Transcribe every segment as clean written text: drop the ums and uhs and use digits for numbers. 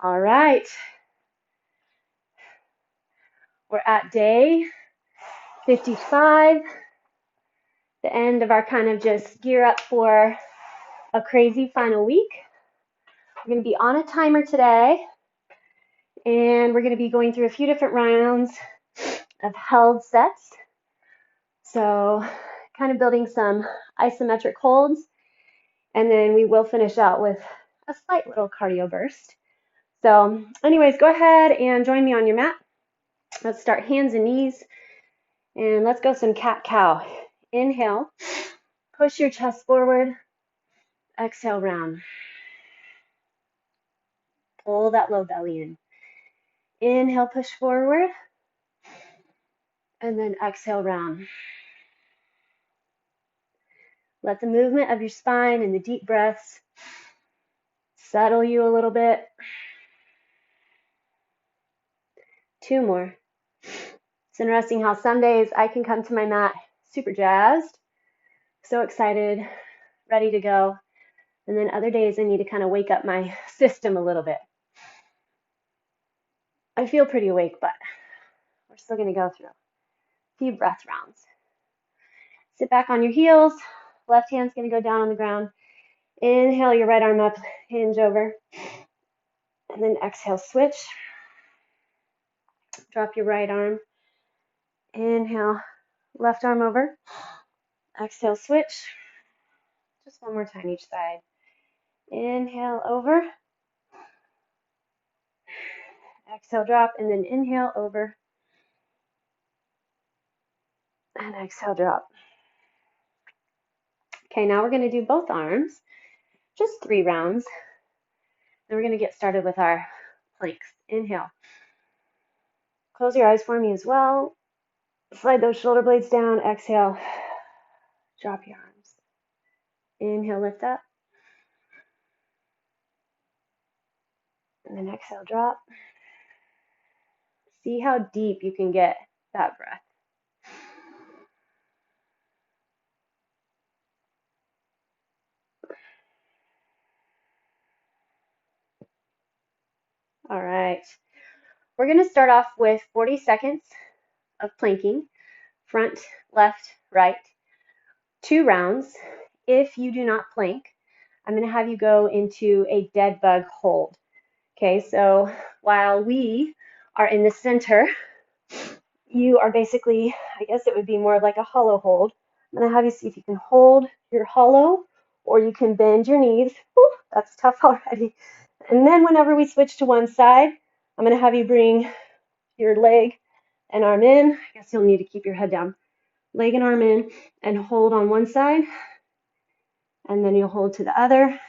All right, we're at day 55, the end of our kind of just gear up for a crazy final week. We're going to be on a timer today, and we're going to be going through a few different rounds of held sets. So kind of building some isometric holds, and then we will finish out with a slight little cardio burst. So anyways, go ahead and join me on your mat. Let's start hands and knees, and let's go some cat-cow. Inhale, push your chest forward. Exhale, round. Pull that low belly in. Inhale, push forward, and then exhale, round. Let the movement of your spine and the deep breaths settle you a little bit. 2 more. It's interesting how some days I can come to my mat super jazzed, so excited, ready to go. And then other days I need to kind of wake up my system a little bit. I feel pretty awake, but we're still going to go through a few breath rounds. Sit back on your heels. Left hand's going to go down on the ground. Inhale your right arm up, hinge over. And then exhale, switch. Drop your right arm. Inhale, left arm over. Exhale, switch. Just one more time each side. Inhale, over. Exhale, drop, and then inhale, over. And exhale, drop. Okay, now we're going to do both arms, just 3 rounds. Then we're going to get started with our planks. Inhale. Close your eyes for me as well. Slide those shoulder blades down. Exhale. Drop your arms. Inhale, lift up. And then exhale, drop. See how deep you can get that breath. All right. We're going to start off with 40 seconds of planking, front, left, right, 2 rounds. If you do not plank, I'm going to have you go into a dead bug hold. Okay, so while we are in the center, you are basically, I guess it would be more like a hollow hold. I'm going to have you see if you can hold your hollow, or you can bend your knees. Whew, that's tough already. And then whenever we switch to one side, I'm going to have you bring your leg and arm in. I guess you'll need to keep your head down. Leg and arm in, and hold on one side, and then you'll hold to the other,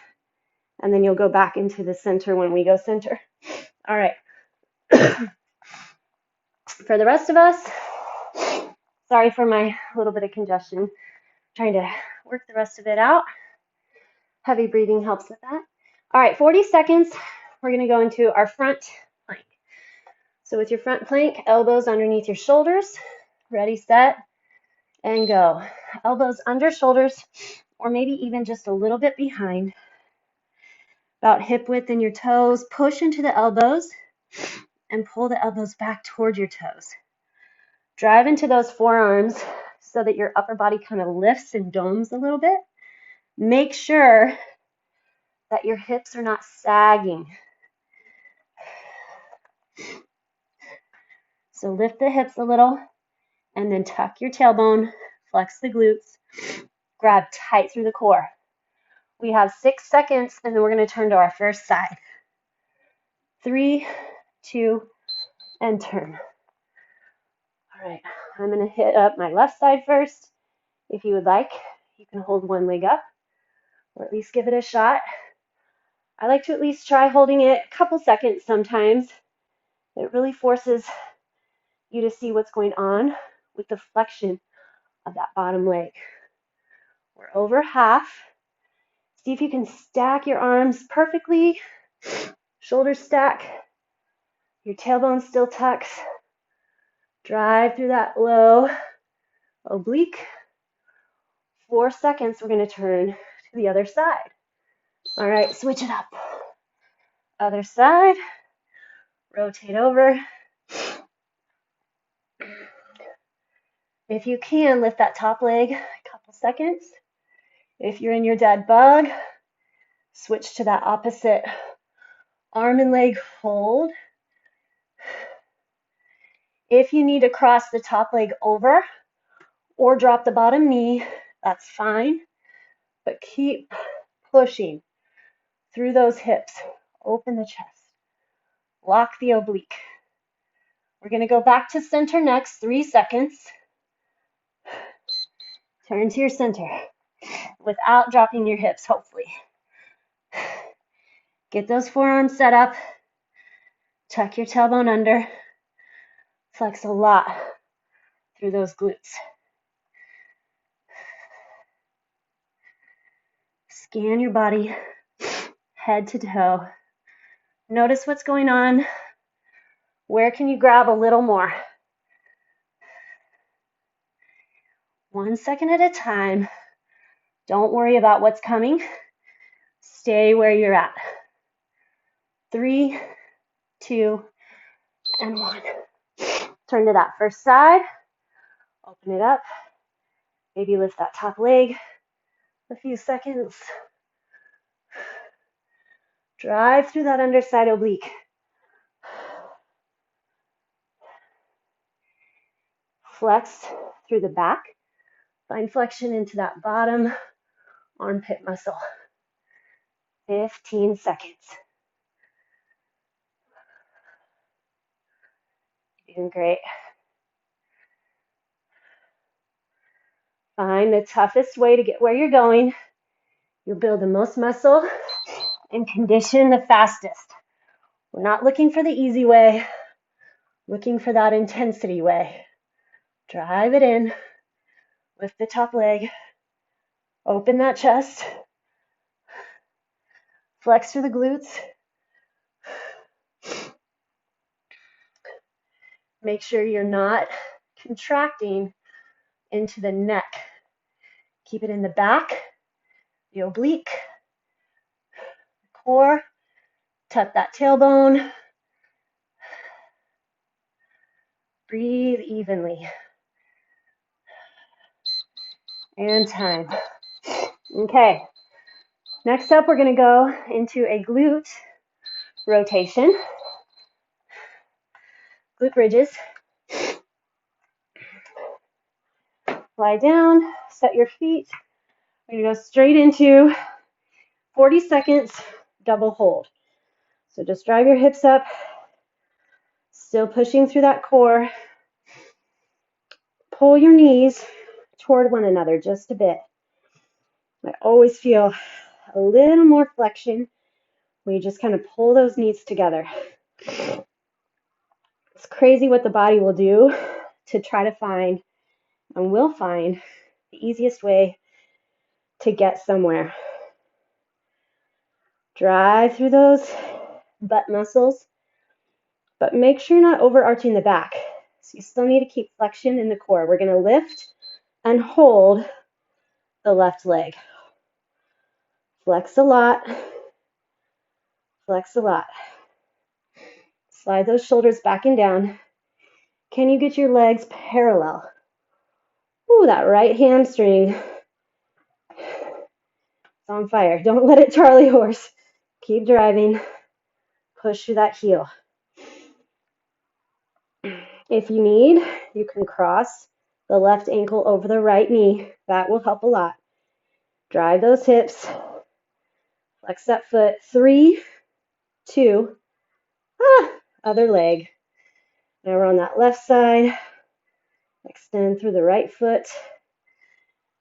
and then you'll go back into the center when we go center. All right. For the rest of us, sorry for my little bit of congestion. Trying to work the rest of it out. Heavy breathing helps with that. All right, 40 seconds. We're going to go into our front plank. So with your front plank, elbows underneath your shoulders. Ready, set, and go. Elbows under shoulders, or maybe even just a little bit behind. About hip width in your toes. Push into the elbows and pull the elbows back toward your toes. Drive into those forearms so that your upper body kind of lifts and domes a little bit. Make sure that your hips are not sagging. So lift the hips a little, and then tuck your tailbone, flex the glutes, grab tight through the core. We have 6 seconds, and then we're going to turn to our first side. 3, 2, and turn. All right, I'm going to hit up my left side first. If you would like, you can hold one leg up, or at least give it a shot. I like to at least try holding it a couple seconds sometimes. It really forces you to see what's going on with the flexion of that bottom leg. We're over half. See if you can stack your arms perfectly. Shoulders stack. Your tailbone still tucks. Drive through that low oblique. 4 seconds, we're going to turn to the other side. All right, switch it up. Other side. Rotate over. If you can, lift that top leg a couple seconds. If you're in your dead bug, switch to that opposite arm and leg hold. If you need to cross the top leg over or drop the bottom knee, that's fine, but keep pushing through those hips. Open the chest. Lock the oblique. We're going to go back to center next, 3 seconds. Turn to your center without dropping your hips, hopefully. Get those forearms set up. Tuck your tailbone under. Flex a lot through those glutes. Scan your body, head to toe. Notice what's going on. Where can you grab a little more? 1 second at a time. Don't worry about what's coming. Stay where you're at. 3, 2, and 1. Turn to that first side. Open it up. Maybe lift that top leg a few seconds. Drive through that underside oblique. Flex through the back. Find flexion into that bottom armpit muscle. 15 seconds. You're doing great. Find the toughest way to get where you're going. You'll build the most muscle and condition the fastest. We're not looking for the easy way, looking for that intensity way. Drive it in, lift the top leg, open that chest, flex through the glutes. Make sure you're not contracting into the neck. Keep it in the back, the oblique, core. Tuck that tailbone. Breathe evenly. And time. Okay. Next up, we're going to go into a glute rotation. Glute bridges. Lie down, set your feet. We're going to go straight into 40 seconds double hold. So just drive your hips up, still pushing through that core. Pull your knees toward one another just a bit. I always feel a little more flexion when you just kind of pull those knees together. It's crazy what the body will do to try to find, and will find, the easiest way to get somewhere. Drive through those butt muscles, but make sure you're not overarching the back. So you still need to keep flexion in the core. We're going to lift and hold the left leg. Flex a lot. Flex a lot. Slide those shoulders back and down. Can you get your legs parallel? Ooh, that right hamstring. It's on fire. Don't let it Charlie horse. Keep driving. Push through that heel. If you need, you can cross the left ankle over the right knee. That will help a lot. Drive those hips. Flex that foot. 3, 2, other leg. Now we're on that left side. Extend through the right foot.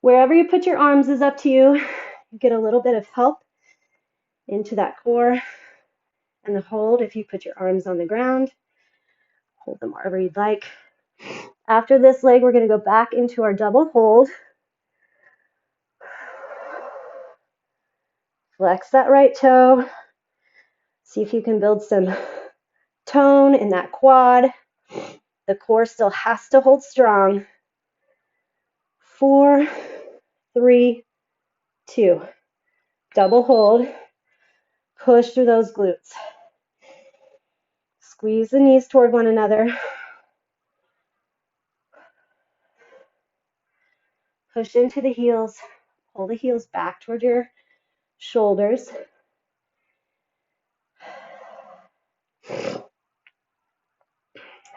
Wherever you put your arms is up to you. You get a little bit of help into that core and the hold if you put your arms on the ground. Hold them wherever you'd like. After this leg, we're going to go back into our double hold. Flex that right toe. See if you can build some tone in that quad. The core still has to hold strong. 4, 3, 2. Double hold. Push through those glutes. Squeeze the knees toward one another. Push into the heels. Pull the heels back toward your shoulders.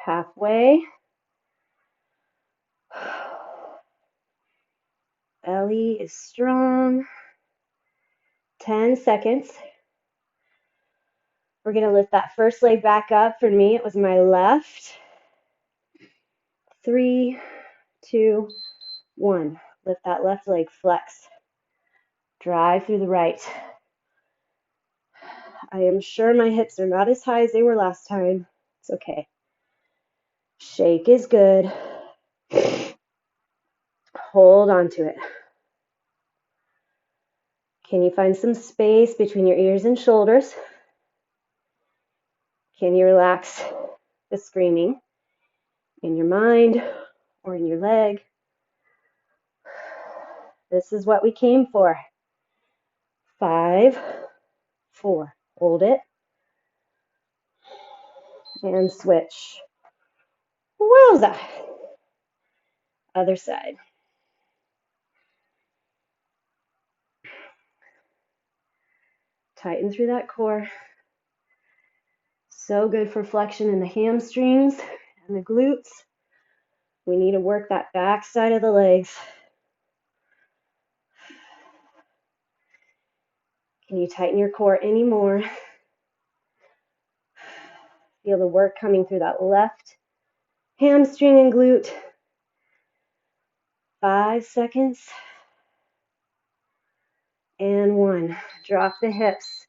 Halfway. Belly is strong. 10 seconds. We're going to lift that first leg back up. For me, it was my left. 3, 2, 1. Lift that left leg, flex. Drive through the right. I am sure my hips are not as high as they were last time. It's okay. Shake is good. Hold on to it. Can you find some space between your ears and shoulders? Can you relax the screaming in your mind or in your leg? This is what we came for. 5, 4. Hold it. And switch. Wowza. Other side. Tighten through that core. So good for flexion in the hamstrings and the glutes. We need to work that back side of the legs. Can you tighten your core any more? Feel the work coming through that left hamstring and glute. 5 seconds. And 1. Drop the hips.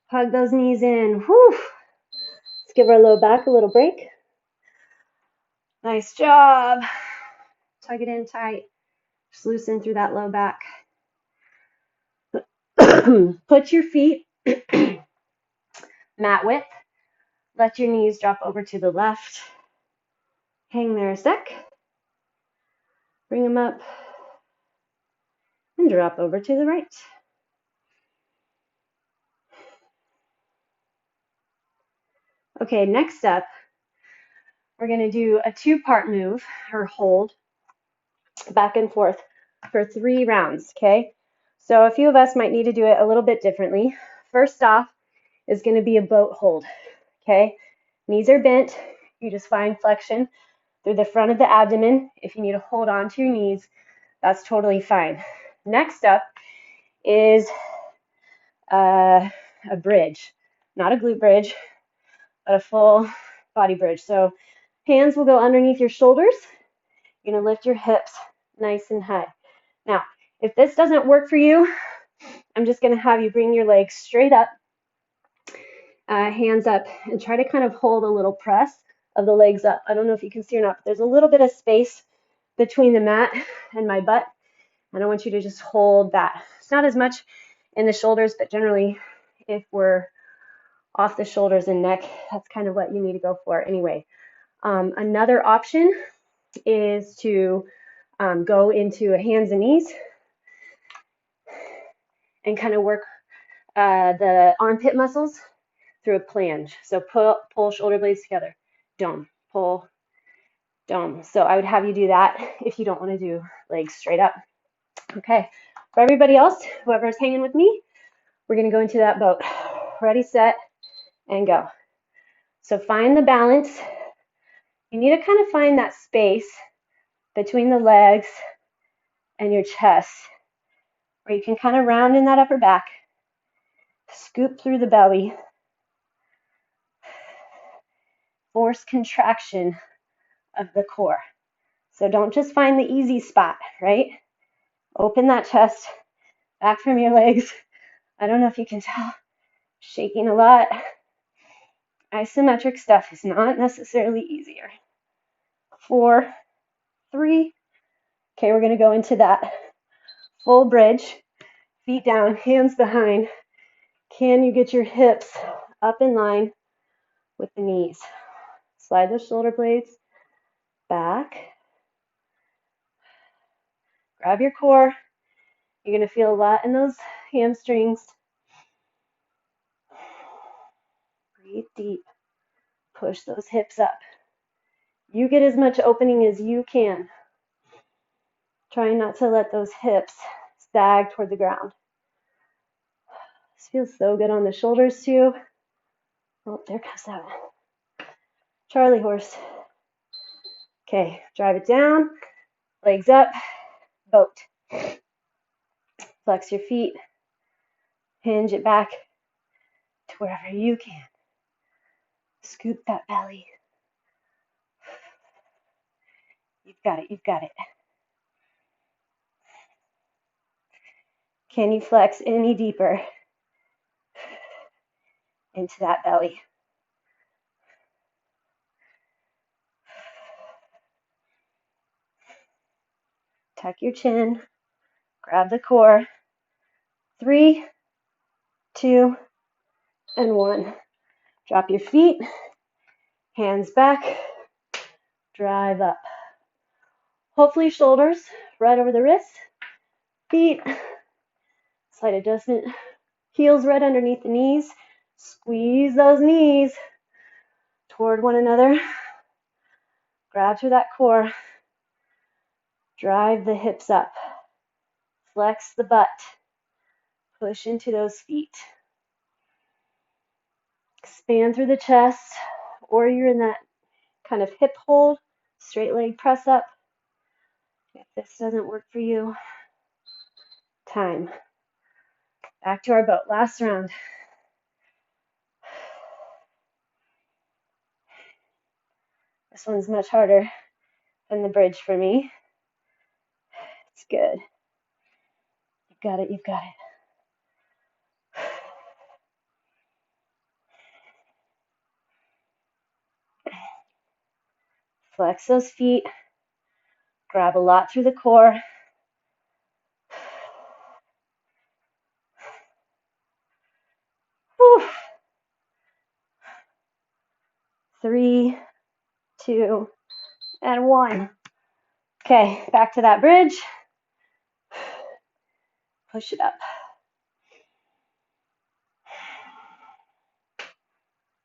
Hug those knees in. Whew. Let's give our low back a little break. Nice job. Tug it in tight. Just loosen through that low back. Put your feet mat width. Let your knees drop over to the left. Hang there a sec. Bring them up. And drop over to the right. Okay, next up, we're going to do a 2-part move or hold back and forth for 3 rounds, okay? So a few of us might need to do it a little bit differently. First off is going to be a boat hold, okay? Knees are bent. You just find flexion through the front of the abdomen. If you need to hold on to your knees, that's totally fine. Next up is a bridge, not a glute bridge, but a full body bridge. So hands will go underneath your shoulders. You're going to lift your hips nice and high. Now, if this doesn't work for you, I'm just going to have you bring your legs straight up, hands up, and try to kind of hold a little press of the legs up. I don't know if you can see or not, but there's a little bit of space between the mat and my butt, and I want you to just hold that. It's not as much in the shoulders, but generally, if we're off the shoulders and neck, that's kind of what you need to go for anyway. Another option is to go into a hands and knees and kind of work the armpit muscles through a plange. So pull shoulder blades together, dome, pull, dome. So I would have you do that if you don't want to do legs straight up. Okay, for everybody else, whoever's hanging with me, we're going to go into that boat. Ready, set, and go. So find the balance. You need to kind of find that space between the legs and your chest where you can kind of round in that upper back, scoop through the belly, force contraction of the core. So don't just find the easy spot, right? Open that chest, back from your legs. I don't know if you can tell, shaking a lot. Isometric stuff is not necessarily easier. 4, 3. Okay, we're going to go into that full bridge. Feet down, hands behind. Can you get your hips up in line with the knees? Slide those shoulder blades back. Grab your core. You're going to feel a lot in those hamstrings. Breathe deep. Push those hips up. You get as much opening as you can. Trying not to let those hips sag toward the ground. This feels so good on the shoulders too. Oh, there comes that Charlie horse. Okay, drive it down, legs up, boat. Flex your feet, hinge it back to wherever you can. Scoop that belly. You've got it, you've got it. Can you flex any deeper into that belly? Tuck your chin, grab the core. 3, 2, and 1. Drop your feet, hands back, drive up. Hopefully shoulders right over the wrists, feet, slight adjustment, heels right underneath the knees. Squeeze those knees toward one another. Grab through that core. Drive the hips up. Flex the butt. Push into those feet. Expand through the chest, or you're in that kind of hip hold, straight leg press up. If this doesn't work for you, time. Back to our boat. Last round. This one's much harder than the bridge for me. It's good. You've got it, you've got it. Flex those feet. Grab a lot through the core. Whew. 3, 2, and 1. Okay, back to that bridge. Push it up.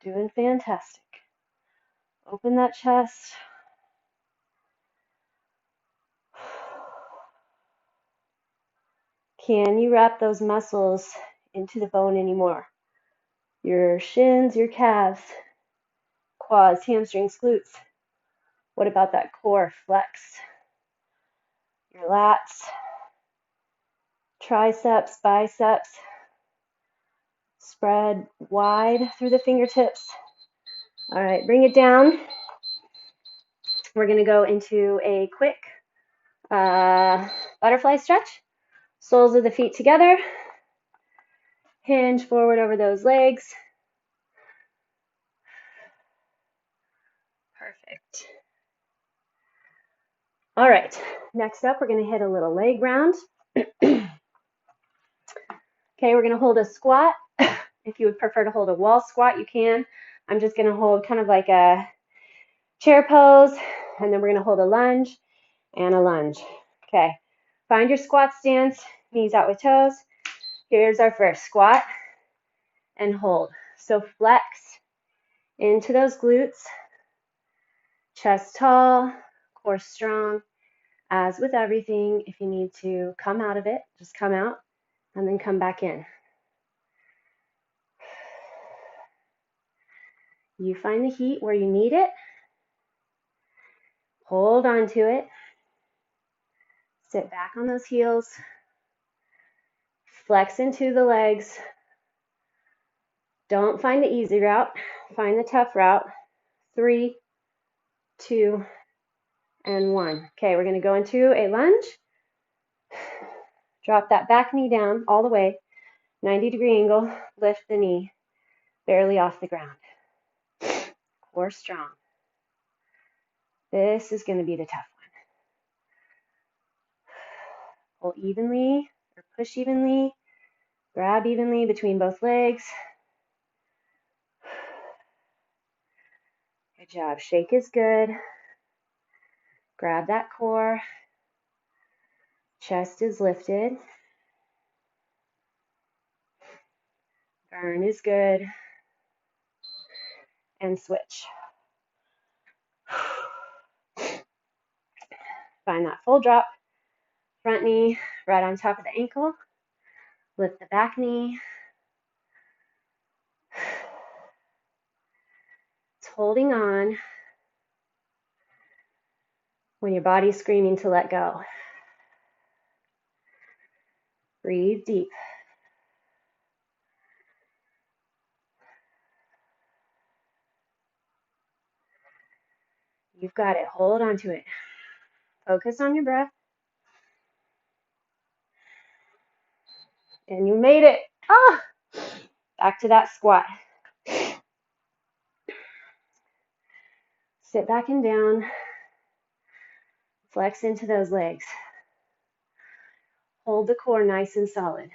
Doing fantastic. Open that chest. Can you wrap those muscles into the bone anymore? Your shins, your calves, quads, hamstrings, glutes. What about that core? Flex. Your lats, triceps, biceps. Spread wide through the fingertips. All right, bring it down. We're going to go into a quick butterfly stretch. Soles of the feet together. Hinge forward over those legs. Perfect. All right, next up, we're going to hit a little leg round. Okay, we're going to hold a squat. If you would prefer to hold a wall squat, you can. I'm just going to hold kind of like a chair pose, and then we're going to hold a lunge and a lunge. Okay, find your squat stance, knees out with toes. Here's our first squat and hold. So flex into those glutes, chest tall, core strong. As with everything, if you need to come out of it, just come out and then come back in. You find the heat where you need it. Hold on to it. Sit back on those heels. Flex into the legs. Don't find the easy route. Find the tough route. 3, 2, and 1. Okay, we're going to go into a lunge. Drop that back knee down all the way. 90-degree angle. Lift the knee barely off the ground. Core strong. This is going to be the tough one. Pull evenly or push evenly. Grab evenly between both legs. Good job. Shake is good. Grab that core. Chest is lifted. Burn is good. And switch. Find that full drop. Front knee right on top of the ankle. Lift the back knee. It's holding on when your body's screaming to let go. Breathe deep. You've got it. Hold on to it. Focus on your breath. And you made it. Ah! Back to that squat. Sit back and down. Flex into those legs. Hold the core nice and solid.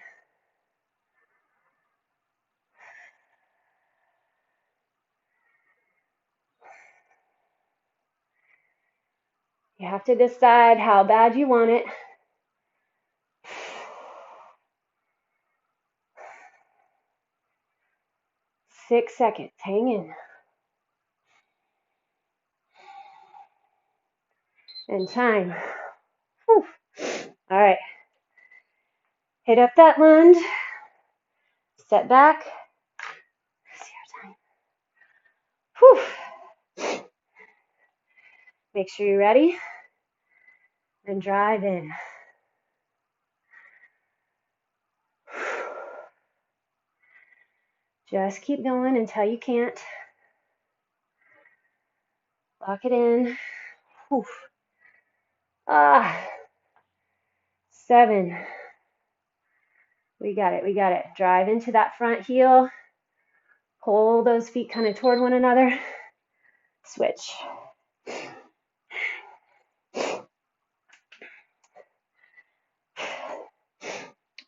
You have to decide how bad you want it. Six seconds. Hang in. And time. Whew. All right. Hit up that lunge. Step back. See our time. Whew. Make sure you're ready. And drive in. Just keep going until you can't. Lock it in. Whew. 7. We got it. We got it. Drive into that front heel. Pull those feet kind of toward one another. Switch.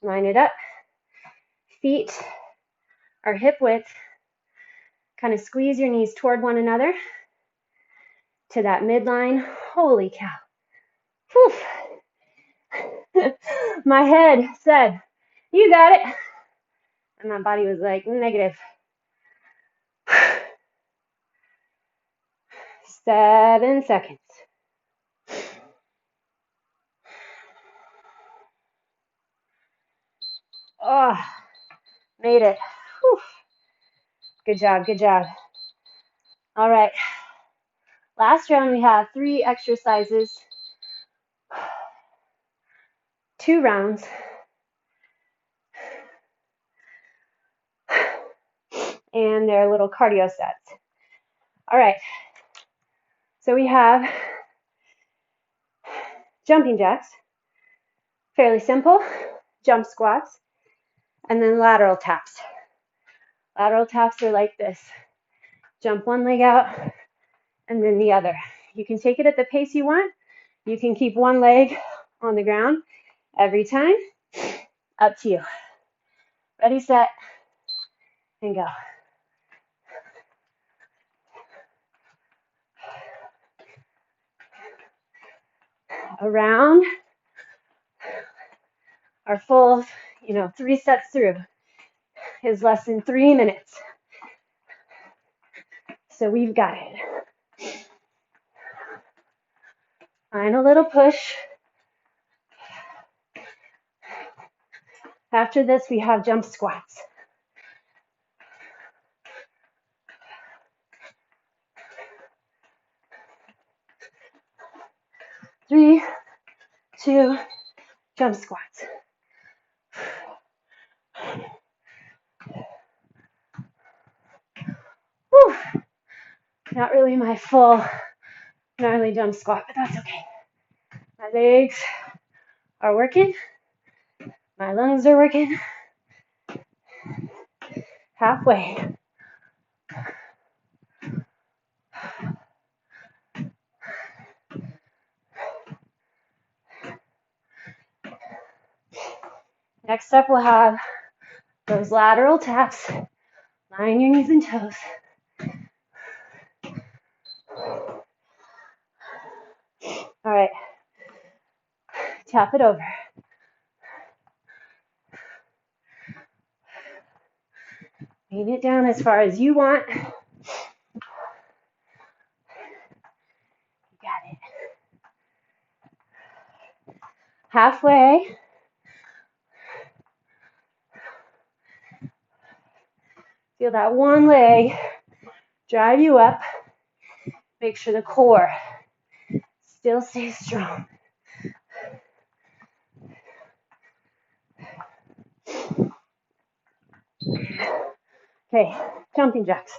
Line it up. Feet are hip width. Kind of squeeze your knees toward one another to that midline. Holy cow. Whew. My head said, you got it. And my body was like, negative. 7 seconds. Oh, made it. Whew. Good job, good job. All right. Last round, we have 3 exercises, 2 rounds. And they're little cardio sets. All right. So we have jumping jacks, fairly simple, jump squats, and then lateral taps. Lateral taps are like this. Jump one leg out and then the other. You can take it at the pace you want. You can keep one leg on the ground every time. Up to you. Ready, set, and go. Around our full, 3 sets through is less than 3 minutes. So we've got it. Find a little push. After this, we have jump squats. Three, 2, jump squats. Whew. Not really my full gnarly jump squat, but that's okay. My legs are working. My lungs are working. Halfway. Next up, we'll have those lateral taps. Line your knees and toes. All right. Tap it over. Lean it down as far as you want. You got it. Halfway. Feel that one leg drive you up. Make sure the core still stays strong. Okay, jumping jacks.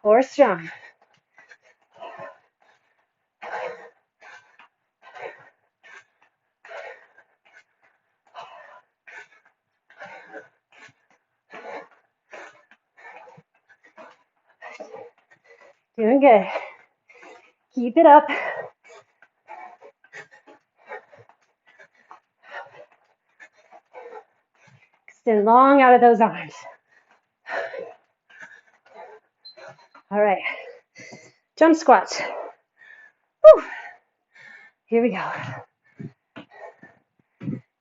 Core strong. Doing good. Keep it up. Extend long out of those arms. All right. Jump squats. Whew. Here we go.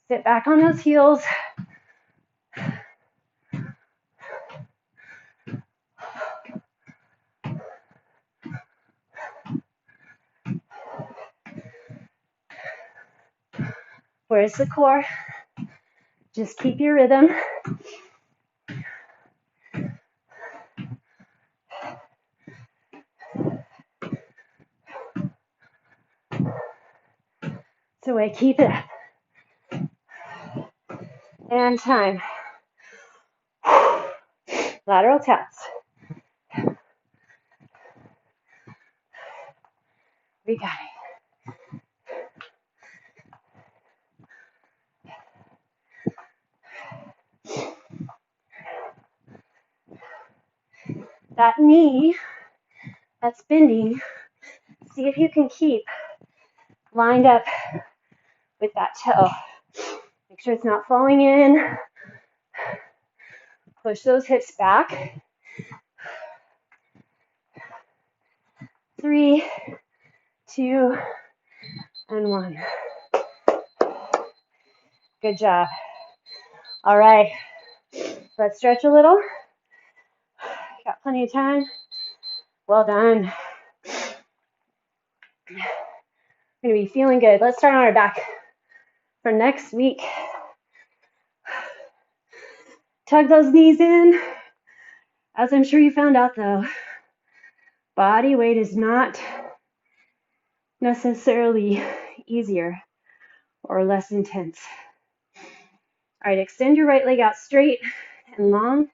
Sit back on those heels. Where's the core? Just keep your rhythm. It's the way, keep it up. And time. Lateral taps. We got it. That knee that's bending, see if you can keep lined up with that toe. Make sure it's not falling in. Push those hips back. 3, 2, and 1. Good job. All right, let's stretch a little. Got plenty of time. Well done. We're gonna be feeling good. Let's start on our back for next week. Tug those knees in. As I'm sure you found out though, body weight is not necessarily easier or less intense. All right, extend your right leg out straight and long.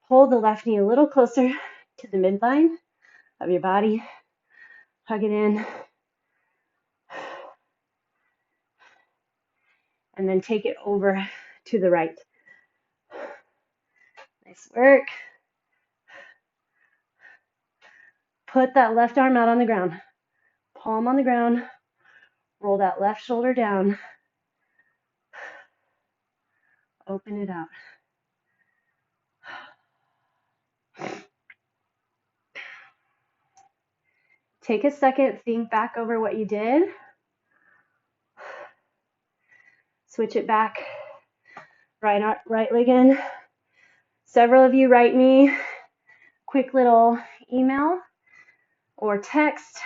Hold the left knee a little closer to the midline of your body. Hug it in. And then take it over to the right. Nice work. Put that left arm out on the ground. Palm on the ground. Roll that left shoulder down. Open it out. Take a second, think back over what you did. Switch it back. Right leg in. Several of you write me quick little email or text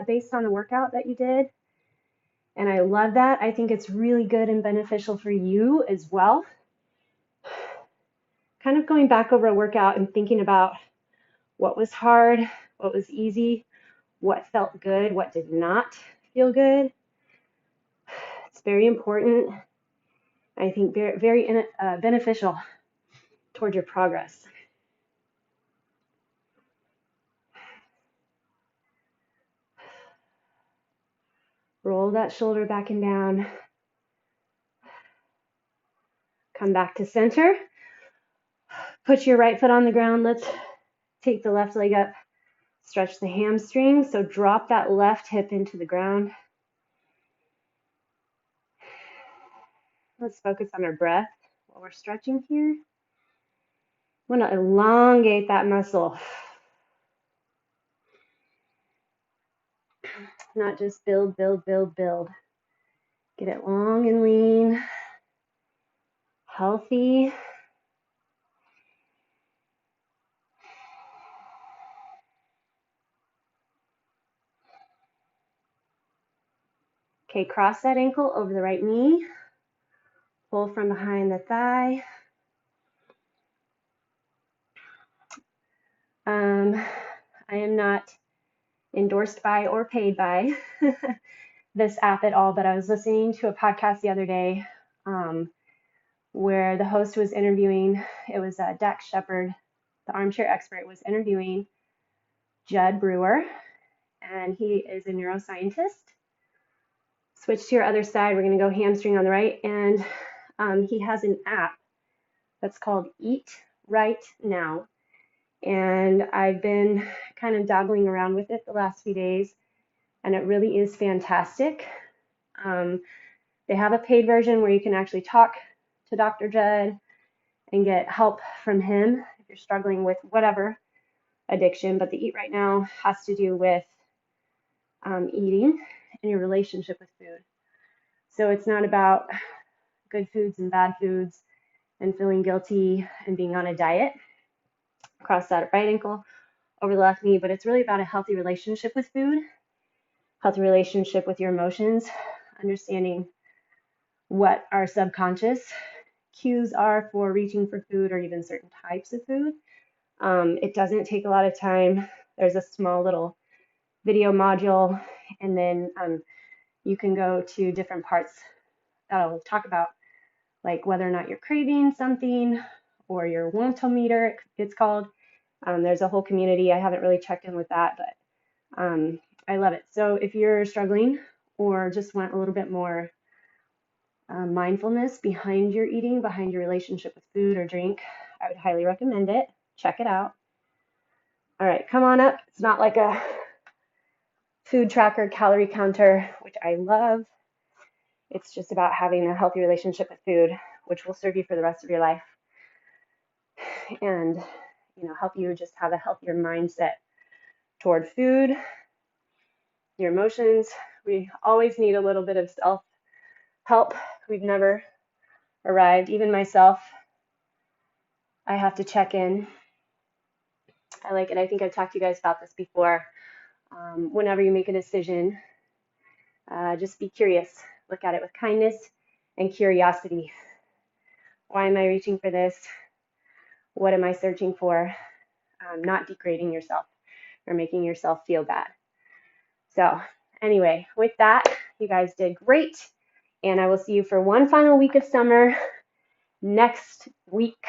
based on the workout that you did. And I love that. I think it's really good and beneficial for you as well. Kind of going back over a workout and thinking about what was hard, what was easy, what felt good, what did not feel good. It's very important. I think very beneficial toward your progress. Roll that shoulder back and down. Come back to center. Put your right foot on the ground. Let's take the left leg up. Stretch the hamstring. So drop that left hip into the ground. Let's focus on our breath while we're stretching here. Want to elongate that muscle. Not just build, build, build, build. Get it long and lean, healthy. Okay, cross that ankle over the right knee. Pull from behind the thigh. I am not endorsed by or paid by this app at all, but I was listening to a podcast the other day where the host was interviewing, it was Dax Shepard, the armchair expert, was interviewing Judd Brewer, and he is a neuroscientist. Switch to your other side. We're going to go hamstring on the right, and he has an app that's called Eat Right Now. And I've been kind of dabbling around with it the last few days, and it really is fantastic. They have a paid version where you can actually talk to Dr. Judd and get help from him if you're struggling with whatever addiction. But the Eat Right Now has to do with eating and your relationship with food. So it's not about good foods and bad foods and feeling guilty and being on a diet. Cross that right ankle over the left knee, but it's really about a healthy relationship with food, healthy relationship with your emotions, understanding what our subconscious cues are for reaching for food or even certain types of food. It doesn't take a lot of time. There's a small little video module, and then you can go to different parts that'll talk about like whether or not you're craving something or your wantometer, it's called. There's a whole community. I haven't really checked in with that, but I love it. So if you're struggling or just want a little bit more mindfulness behind your eating, behind your relationship with food or drink, I would highly recommend it. Check it out. All right, come on up. It's not like a food tracker, calorie counter, which I love. It's just about having a healthy relationship with food, which will serve you for the rest of your life and help you just have a healthier mindset toward food, your emotions. We always need a little bit of self-help. We've never arrived. Even myself, I have to check in. I like it. I think I've talked to you guys about this before. Whenever you make a decision, just be curious. Look at it with kindness and curiosity. Why am I reaching for this? What am I searching for? Not degrading yourself or making yourself feel bad. So anyway, with that, you guys did great. And I will see you for one final week of summer next week.